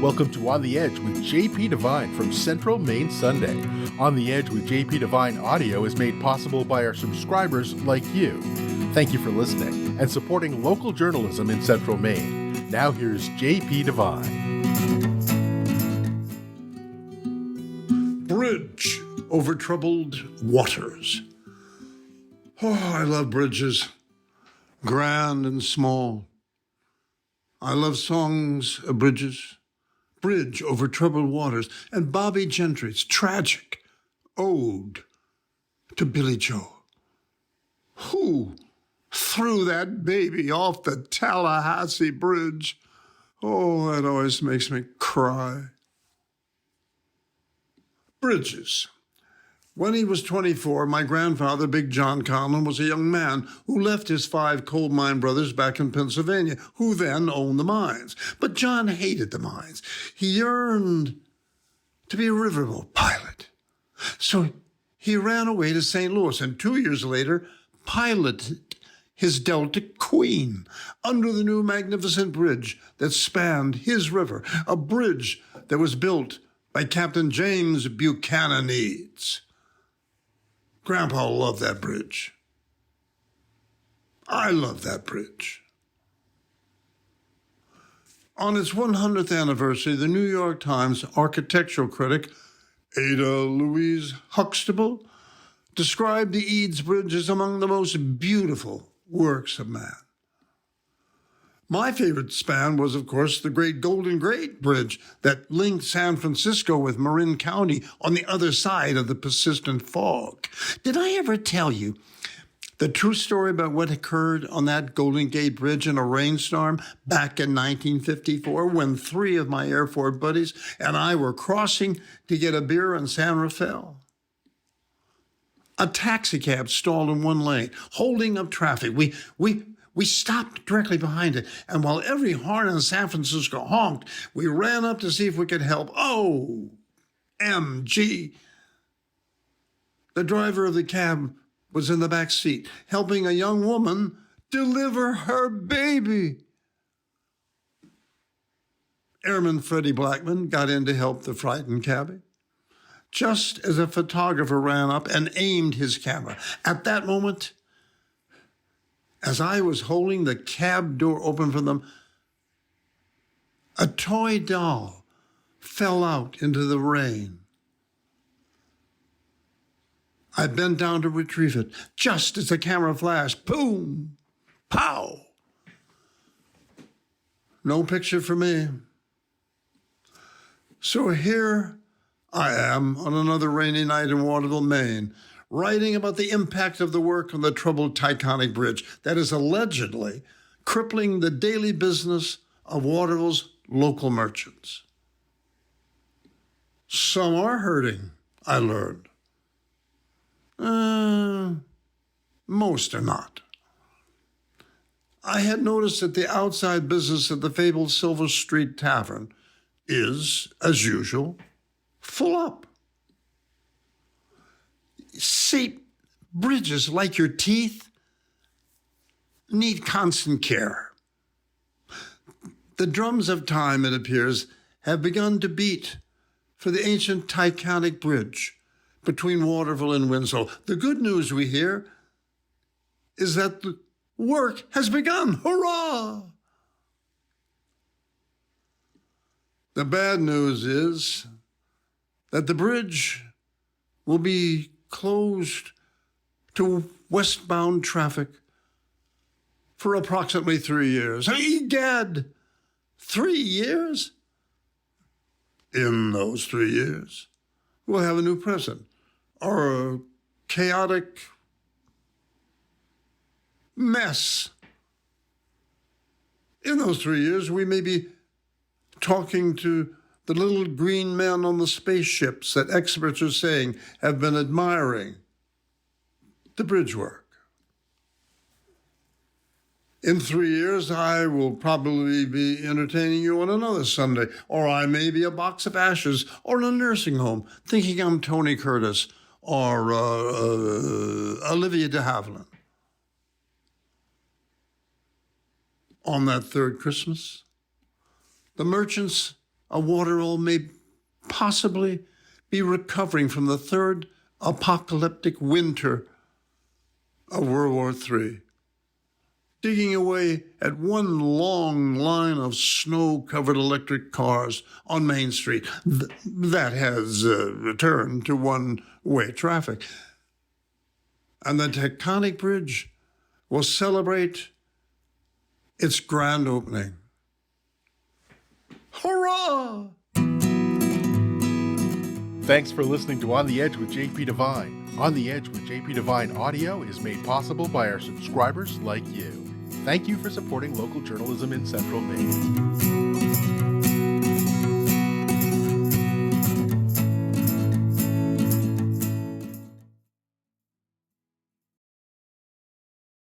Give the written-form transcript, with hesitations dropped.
Welcome to On the Edge with JP Devine from Central Maine Sunday. On the Edge with JP Devine audio is made possible by our subscribers like you. Thank you for listening and supporting local journalism in Central Maine. Now here's JP Devine. Bridge over troubled waters. Oh, I love bridges, grand and small. I love songs of bridges. Bridge over troubled waters, and Bobby Gentry's tragic ode to Billy Joe, who threw that baby off the Tallahassee Bridge. Oh, that always makes me cry. Bridges. When he was 24, my grandfather, Big John Conlon, was a young man who left his 5 coal mine brothers back in Pennsylvania, who then owned the mines. But John hated the mines. He yearned to be a riverboat pilot. So he ran away to St. Louis, and 2 years later, piloted his Delta Queen under the new magnificent bridge that spanned his river, a bridge that was built by Captain James Buchanan Eads. Grandpa loved that bridge. I love that bridge. On its 100th anniversary, the New York Times architectural critic Ada Louise Huxtable described the Eads Bridge as among the most beautiful works of man. My favorite span was, of course, the great Golden Gate Bridge that linked San Francisco with Marin County on the other side of the persistent fog. Did I ever tell you the true story about what occurred on that Golden Gate Bridge in a rainstorm back in 1954 when 3 of my Air Force buddies and I were crossing to get a beer in San Rafael? A taxi cab stalled in one lane, holding up traffic. We stopped directly behind it, and while every horn in San Francisco honked, we ran up to see if we could help. OMG! The driver of the cab was in the back seat, helping a young woman deliver her baby. Airman Freddie Blackman got in to help the frightened cabbie, just as a photographer ran up and aimed his camera. At that moment, as I was holding the cab door open for them, a toy doll fell out into the rain. I bent down to retrieve it, just as the camera flashed. Boom! Pow! No picture for me. So here I am on another rainy night in Waterville, Maine, writing about the impact of the work on the troubled Taconic Bridge that is allegedly crippling the daily business of Waterville's local merchants. Some are hurting, I learned. Most are not. I had noticed that the outside business of the fabled Silver Street Tavern is, as usual, full up. See, bridges, like your teeth, need constant care. The drums of time, it appears, have begun to beat for the ancient Taconic Bridge between Waterville and Winslow. The good news we hear is that the work has begun. Hurrah! The bad news is that the bridge will be closed to westbound traffic for approximately 3 years. Egad! 3 years? In those 3 years, we'll have a new president or a chaotic mess. In those 3 years, we may be talking to the little green men on the spaceships that experts are saying have been admiring the bridge work. In 3 years, I will probably be entertaining you on another Sunday, or I may be a box of ashes or in a nursing home thinking I'm Tony Curtis or Olivia de Havilland. On that third Christmas, the merchants a waterhole may possibly be recovering from the third apocalyptic winter of World War III, digging away at one long line of snow-covered electric cars on Main Street that has returned to one-way traffic. And the tectonic bridge will celebrate its grand opening. Hurrah! Thanks for listening to On the Edge with JP Devine. On the Edge with JP Devine audio is made possible by our subscribers like you. Thank you for supporting local journalism in Central Maine.